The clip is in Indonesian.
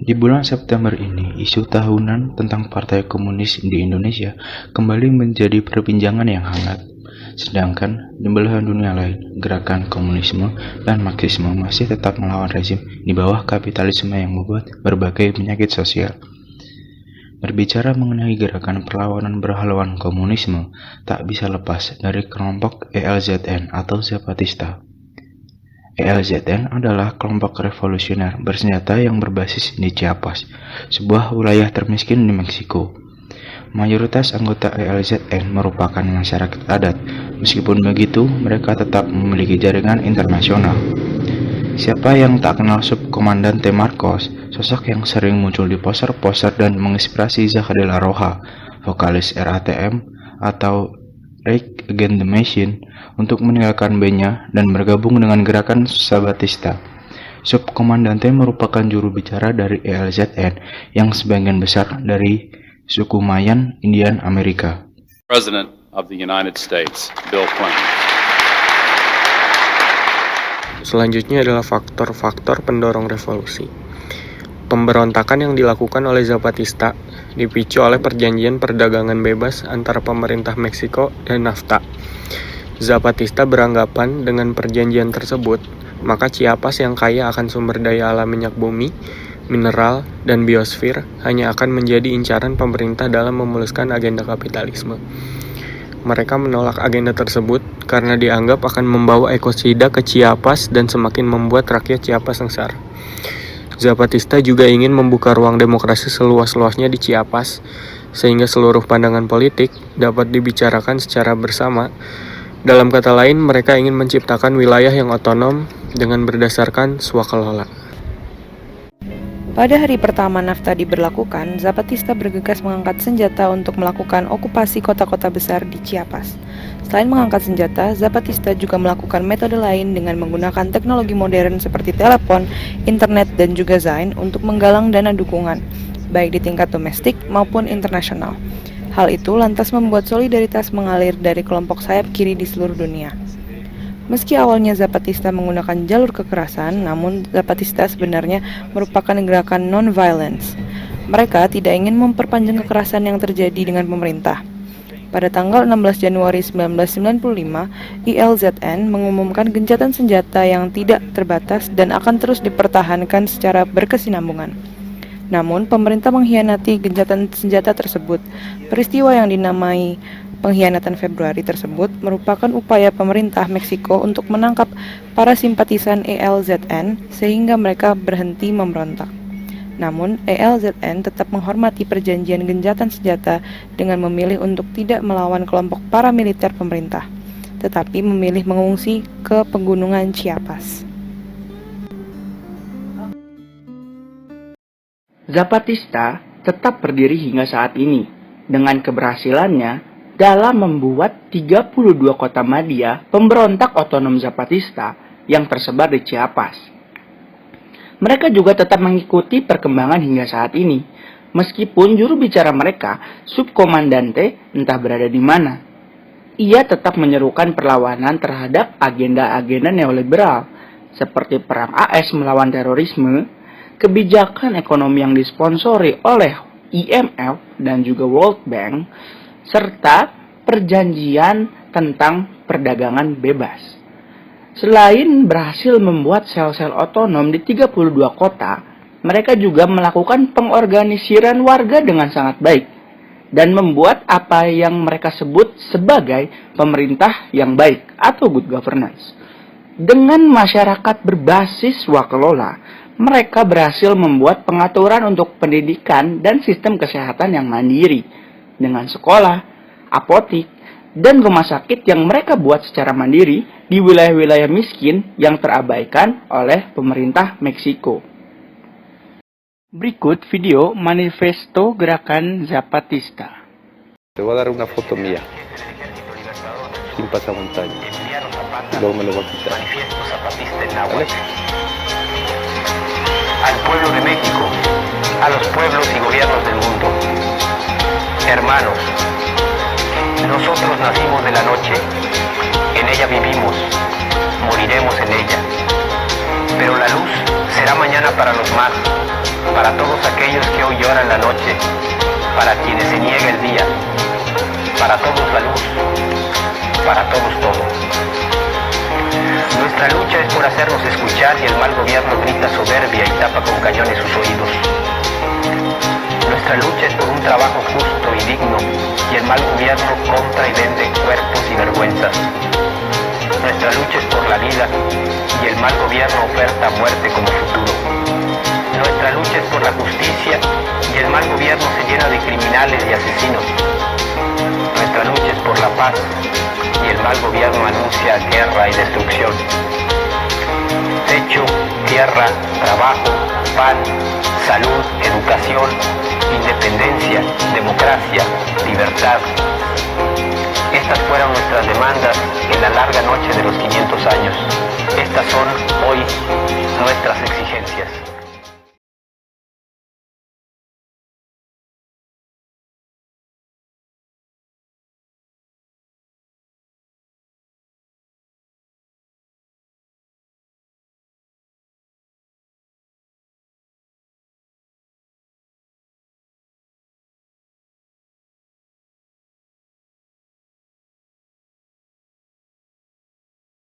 Di bulan September ini, isu tahunan tentang Partai Komunis di Indonesia kembali menjadi perbincangan yang hangat. Sedangkan di belahan dunia lain, gerakan komunisme dan marxisme masih tetap melawan rezim di bawah kapitalisme yang membuat berbagai penyakit sosial. Berbicara mengenai gerakan perlawanan berhaluan komunisme, tak bisa lepas dari kelompok ELZN atau Zapatista. ELZN adalah kelompok revolusioner bersenjata yang berbasis di Chiapas, sebuah wilayah termiskin di Meksiko. Mayoritas anggota ELZN merupakan masyarakat adat. Meskipun begitu, mereka tetap memiliki jaringan internasional. Siapa yang tak kenal Subkomandante Marcos, sosok yang sering muncul di poster-poster dan menginspirasi Zack de la Rocha, vokalis RATM atau Rage Against the Machine, untuk meninggalkan bandnya dan bergabung dengan gerakan Zapatista. Subkomandante merupakan juru bicara dari ELZN yang sebagian besar dari suku Mayan Indian Amerika. President of the United States, Bill Clinton. Selanjutnya adalah faktor-faktor pendorong revolusi. Pemberontakan yang dilakukan oleh Zapatista dipicu oleh perjanjian perdagangan bebas antara pemerintah Meksiko dan NAFTA. Zapatista beranggapan dengan perjanjian tersebut, maka Chiapas yang kaya akan sumber daya alam minyak bumi, mineral, dan biosfer hanya akan menjadi incaran pemerintah dalam memuluskan agenda kapitalisme. Mereka menolak agenda tersebut karena dianggap akan membawa ekosida ke Chiapas dan semakin membuat rakyat Chiapas sengsara. Zapatista juga ingin membuka ruang demokrasi seluas-luasnya di Chiapas, sehingga seluruh pandangan politik dapat dibicarakan secara bersama. Dalam kata lain, mereka ingin menciptakan wilayah yang otonom dengan berdasarkan swakelola. Pada hari pertama NAFTA diberlakukan, Zapatista bergegas mengangkat senjata untuk melakukan okupasi kota-kota besar di Chiapas. Selain mengangkat senjata, Zapatista juga melakukan metode lain dengan menggunakan teknologi modern seperti telepon, internet, dan juga Zain untuk menggalang dana dukungan, baik di tingkat domestik maupun internasional. Hal itu lantas membuat solidaritas mengalir dari kelompok sayap kiri di seluruh dunia. Meski awalnya Zapatista menggunakan jalur kekerasan, namun Zapatista sebenarnya merupakan gerakan non-violence. Mereka tidak ingin memperpanjang kekerasan yang terjadi dengan pemerintah. Pada tanggal 16 Januari 1995, ELZN mengumumkan gencatan senjata yang tidak terbatas dan akan terus dipertahankan secara berkesinambungan. Namun, pemerintah mengkhianati gencatan senjata tersebut. Peristiwa yang dinamai pengkhianatan Februari tersebut merupakan upaya pemerintah Meksiko untuk menangkap para simpatisan ELZN sehingga mereka berhenti memberontak. Namun, ELZN tetap menghormati perjanjian gencatan senjata dengan memilih untuk tidak melawan kelompok paramiliter pemerintah, tetapi memilih mengungsi ke pegunungan Chiapas. Zapatista tetap berdiri hingga saat ini dengan keberhasilannya dalam membuat 32 kota madya pemberontak otonom Zapatista yang tersebar di Chiapas. Mereka juga tetap mengikuti perkembangan hingga saat ini, meskipun juru bicara mereka, Subkomandante, entah berada di mana. Ia tetap menyerukan perlawanan terhadap agenda-agenda neoliberal, seperti perang AS melawan terorisme, kebijakan ekonomi yang disponsori oleh IMF dan juga World Bank, serta perjanjian tentang perdagangan bebas. Selain berhasil membuat sel-sel otonom di 32 kota, mereka juga melakukan pengorganisiran warga dengan sangat baik dan membuat apa yang mereka sebut sebagai pemerintah yang baik atau good governance. Dengan masyarakat berbasis swakelola, mereka berhasil membuat pengaturan untuk pendidikan dan sistem kesehatan yang mandiri dengan sekolah, apotik, dan rumah sakit yang mereka buat secara mandiri di wilayah-wilayah miskin yang terabaikan oleh pemerintah Meksiko. Berikut video manifesto gerakan Zapatista. Te voy a dar una foto mía, sin pasamontaña. Luego me lo voy a quitar. ¿Vale? Al pueblo de México, a los pueblos y gobiernos del mundo. Hermanos, nosotros nacimos de la noche, en ella vivimos, moriremos en ella. Pero la luz será mañana para los más, para todos aquellos que hoy lloran la noche, para quienes se niega el día, para todos la luz, para todos todo. Nuestra lucha es por hacernos escuchar y el mal gobierno grita soberbia y tapa con cañones sus oídos. Nuestra lucha es por un trabajo justo y digno y el mal gobierno compra y vende cuerpos y vergüenzas. Nuestra lucha es por la vida y el mal gobierno oferta muerte como futuro. Nuestra lucha es por la justicia y el mal gobierno se llena de criminales y asesinos. Nuestra lucha es por la paz y el mal gobierno anuncia guerra y destrucción. Techo, tierra, trabajo, pan, salud, educación, independencia, democracia, libertad. Estas fueron nuestras demandas en la larga noche de los 500